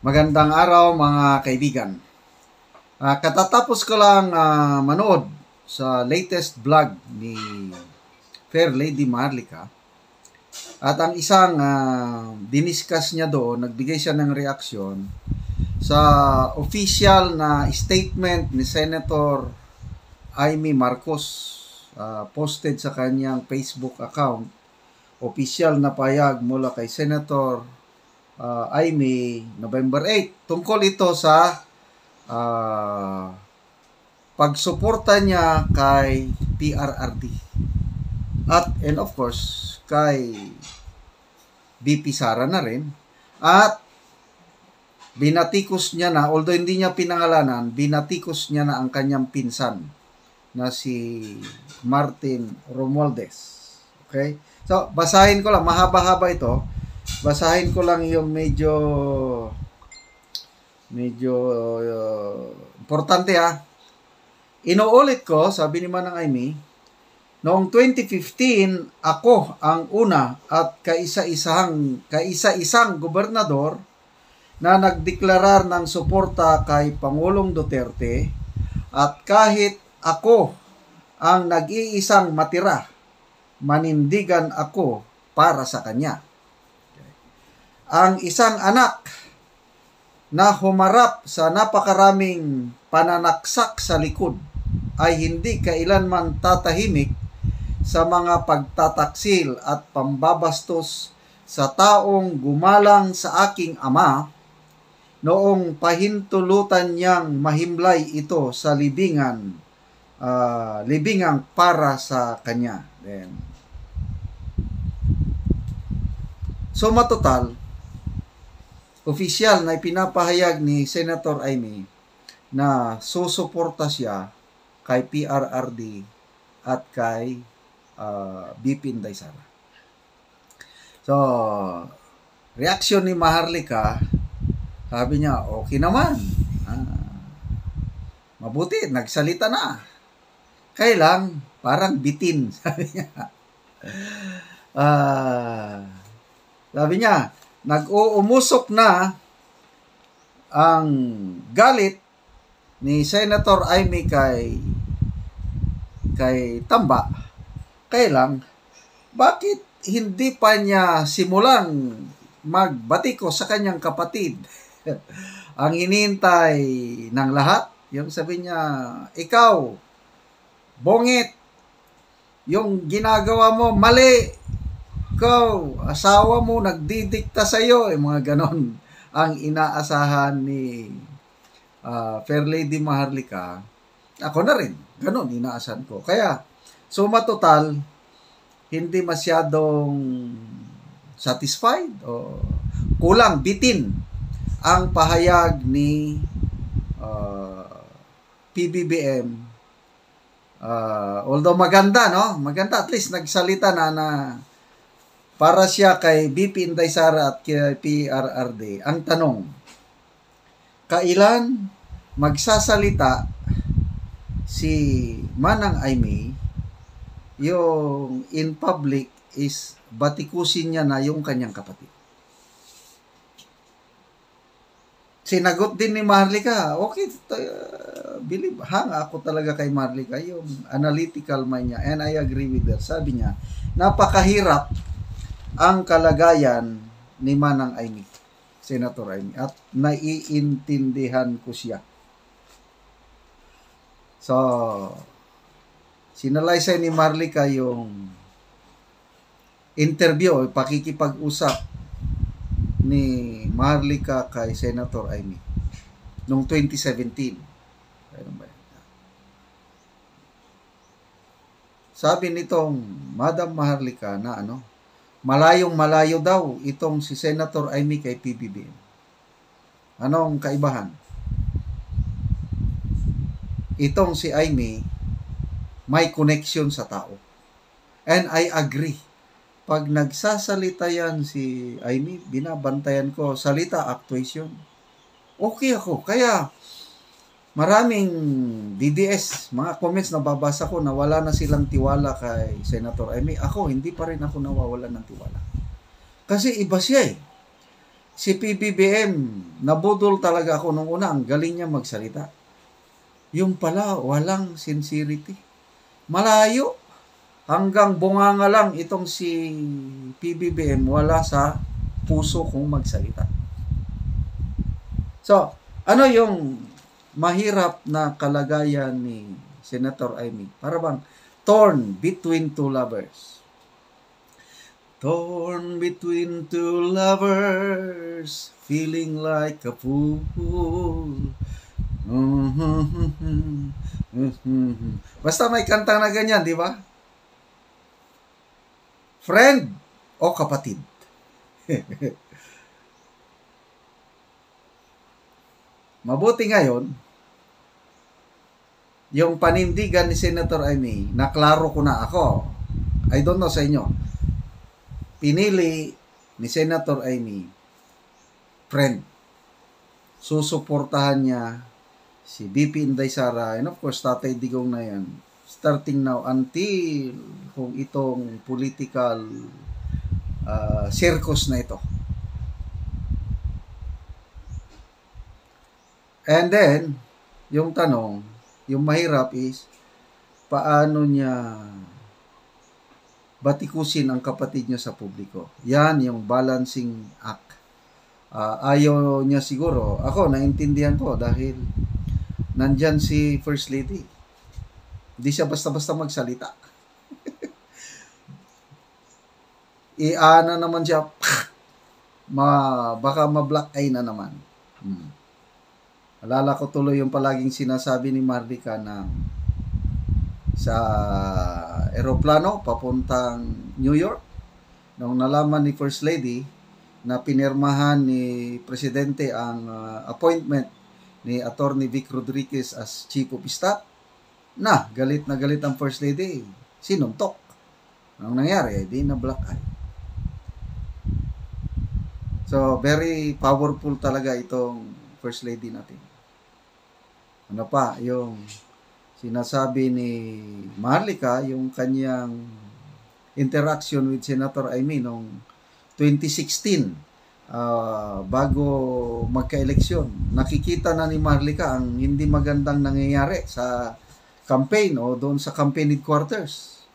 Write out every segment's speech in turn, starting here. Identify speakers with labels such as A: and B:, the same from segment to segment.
A: Magandang araw mga kaibigan. Katatapos ko lang manood sa latest vlog ni Fair Lady Maharlika. At ang isang diniscuss niya doon, nagbigay siya ng reaksyon sa official na statement ni Senator Amy Marcos posted sa kanyang Facebook account. Official na payag mula kay Senator Amy November 8 tungkol ito sa pagsuporta niya kay PRRD and of course kay VP Sara na rin, at binatikos niya na, although hindi niya pinangalanan, binatikos niya na ang kanyang pinsan na si Martin Romualdez. Okay? So, basahin ko lang, mahaba-haba ito. Basahin ko lang yung medyo importante Inuulit ko, sabi ni Manang Amy, noong 2015, ako ang una at kaisa-isang gobernador na nagdeklarar ng suporta kay Pangulong Duterte, at kahit ako ang nag-iisang matira, manindigan ako para sa kanya. Ang isang anak na humarap sa napakaraming pananaksak sa likod ay hindi kailanman tatahimik sa mga pagtataksil at pambabastos sa taong gumalang sa aking ama noong pahintulutan niyang mahimlay ito sa libingang para sa kanya. So matotal, opisyal na ipinapahayag ni Senator Amy na susuporta siya kay PRRD at kay VP Inday Sara. So, reaksyon ni Maharlika, sabi niya, okay naman. Mabuti, nagsalita na. Kailang, parang bitin, sabi niya. Sabi niya, nag-uumusok na ang galit ni Senator Amy kay Tamba. Kailang, bakit hindi pa niya simulang magbatiko sa kanyang kapatid? Ang hinihintay ng lahat, yung sabi niya, ikaw, bongit, yung ginagawa mo, mali, ikaw, asawa mo, nagdidikta sa'yo, mga ganon ang inaasahan ni Fair Lady Maharlika. Ako na rin, ganon inaasahan ko. Kaya, suma total, hindi masyadong satisfied o kulang, bitin ang pahayag ni PBBM. Although maganda, no? Maganda, at least nagsalita na para siya kay VP Inday Sara at kay PRRD. Ang tanong, kailan magsasalita si Manang Amy yung in public is batikusin niya na yung kanyang kapatid? Sinagot din ni Maharlika, okay, believe, ako talaga kay Maharlika, yung analytical mind niya, and I agree with her. Sabi niya, napakahirap ang kalagayan ni Manang Amy, Senator Amy, at naiintindihan ko siya. So, sinalaysay ni Maharlika yung interview, pakikipag-usap ni Maharlika kay Senator Amy noong 2017. Sabi nitong Madam Maharlika na malayong-malayo daw itong si Senator Amy kay PBBM. Anong kaibahan? Itong si Amy may connection sa tao. And I agree. Pag nagsasalita yan si Amy, binabantayan ko, salita, actuation. Okay ako. Kaya maraming DDS, mga comments na babasa ko na wala na silang tiwala kay Senator Amy. Ako, hindi pa rin ako nawawalan ng tiwala. Kasi iba siya Si PBBM, nabudol talaga ako nung una. Ang galing niya magsalita. Yung pala, walang sincerity. Malayo. Hanggang bunganga lang itong si PBBM, wala sa puso kong magsalita. So, ano yung mahirap na kalagayan ni Senator Amy? Para bang torn between two lovers. Torn between two lovers, feeling like a fool. Basta may kanta na ganyan, di ba? Friend o kapatid. Mabuti ngayon, yung panindigan ni Senator Amy, naklaro ko na ako. I don't know sa inyo. Pinili ni Senator Amy, friend. Susuportahan niya si BP Inday Sara, and of course, Tatay Digong na yan. Starting now until kung itong political circus na ito. And then, yung tanong, yung mahirap is, paano niya batikusin ang kapatid niya sa publiko? Yan yung balancing act. Ayaw niya siguro. Ako, naintindihan ko dahil nandyan si First Lady. Hindi siya basta-basta magsalita. Iana naman siya, baka ma-black eye na naman. Alala ko tuloy yung palaging sinasabi ni Marlica na sa eroplano papuntang New York, nung nalaman ni First Lady na pinirmahan ni Presidente ang appointment ni Attorney Vic Rodriguez as Chief of Staff, galit na galit ang First Lady, sinuntok. Ang nangyari, di na black eye. So, very powerful talaga itong First Lady natin. Ano pa, yung sinasabi ni Marlica, yung kanyang interaction with Senator Amy noong 2016, bago magka-eleksyon. Nakikita na ni Marlica ang hindi magandang nangyayari sa campaign o doon sa campaign headquarters.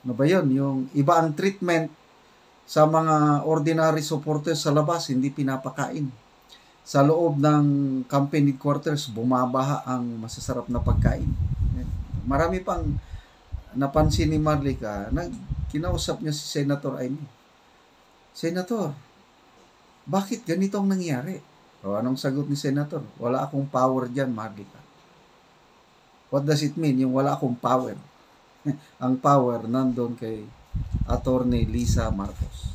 A: Ano ba yun? Yung iba ang treatment sa mga ordinary supporters sa labas, hindi pinapakain. Sa loob ng campaign headquarters, bumabaha ang masasarap na pagkain. Marami pang napansin ni Marlica na kinausap niya si Senator Amy. Senator, bakit ganito ang nangyari? O anong sagot ni Senator? Wala akong power dyan, Marlica. What does it mean? Yung wala akong power. Ang power nandun kay Attorney Lisa Marcos.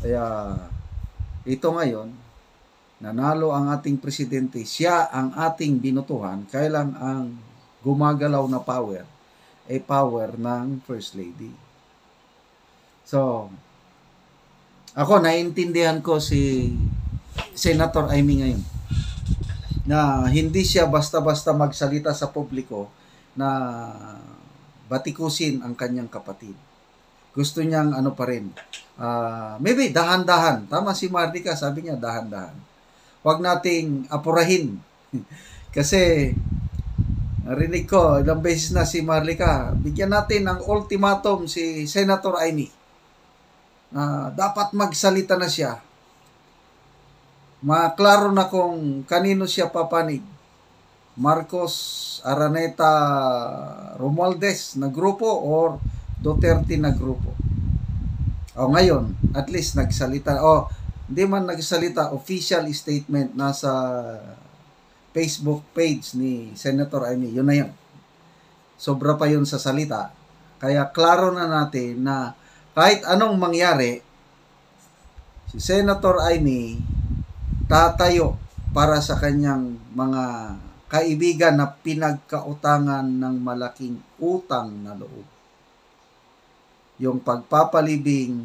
A: Kaya ito ngayon, nanalo ang ating presidente, siya ang ating binutuhan, kailang ang gumagalaw na power ay power ng First Lady. So, ako naiintindihan ko si Senator Amy ngayon na hindi siya basta-basta magsalita sa publiko na batikusin ang kanyang kapatid. Gusto niyang ano pa rin. Maybe dahan-dahan. Tama si Marlica, sabi niya dahan-dahan. Huwag nating apurahin. Kasi narinig ko, ilang beses na si Marlica, bigyan natin ng ultimatum si Senator Amy. Dapat magsalita na siya. Maklaro na kung kanino siya papanig. Marcos, Araneta, Romualdez na grupo or Duterte na grupo. Ngayon, at least nagsalita. Hindi man nagsalita, official statement nasa Facebook page ni Senator Amy. Yun na yun. Sobra pa yun sa salita. Kaya klaro na natin na kahit anong mangyari, si Senator Amy tatayo para sa kanyang mga kaibigan na pinagkautangan ng malaking utang na loob. Yung pagpapalibing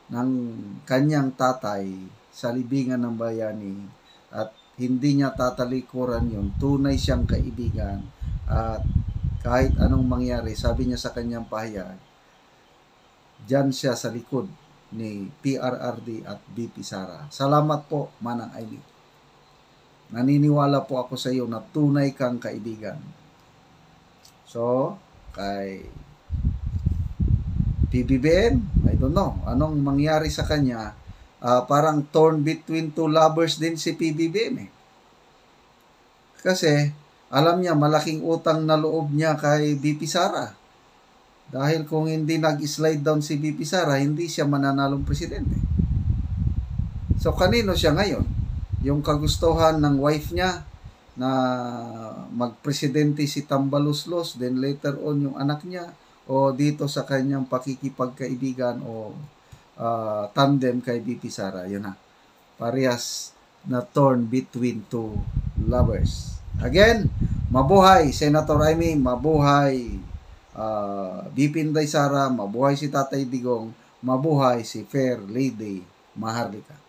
A: ng kanyang tatay sa libingan ng bayani at hindi niya tatalikuran yun. Tunay siyang kaibigan at kahit anong mangyari, sabi niya sa kanyang pahayag, diyan siya sa likod ni PRRD at BP Sara. Salamat po, Manang Amy. Naniniwala po ako sa iyo na tunay kang kaibigan. So, kay PBBM, I don't know, anong mangyari sa kanya, parang torn between two lovers din si PBBM eh. Kasi, alam niya, malaking utang na loob niya kay BP Sara. Dahil kung hindi nag-slide down si BP Sara, hindi siya mananalong presidente. So, kanino siya ngayon? Yung kagustuhan ng wife niya na magpresidente si Tambaluslos, then later on yung anak niya, o dito sa kanyang pakikipagkaibigan o tandem kay BP Sara. Yun na. Parehas na torn between two lovers. Again, mabuhay Senator Amy, mabuhay BP Inday Sara, mabuhay si Tatay Digong, mabuhay si Fair Lady Maharlika.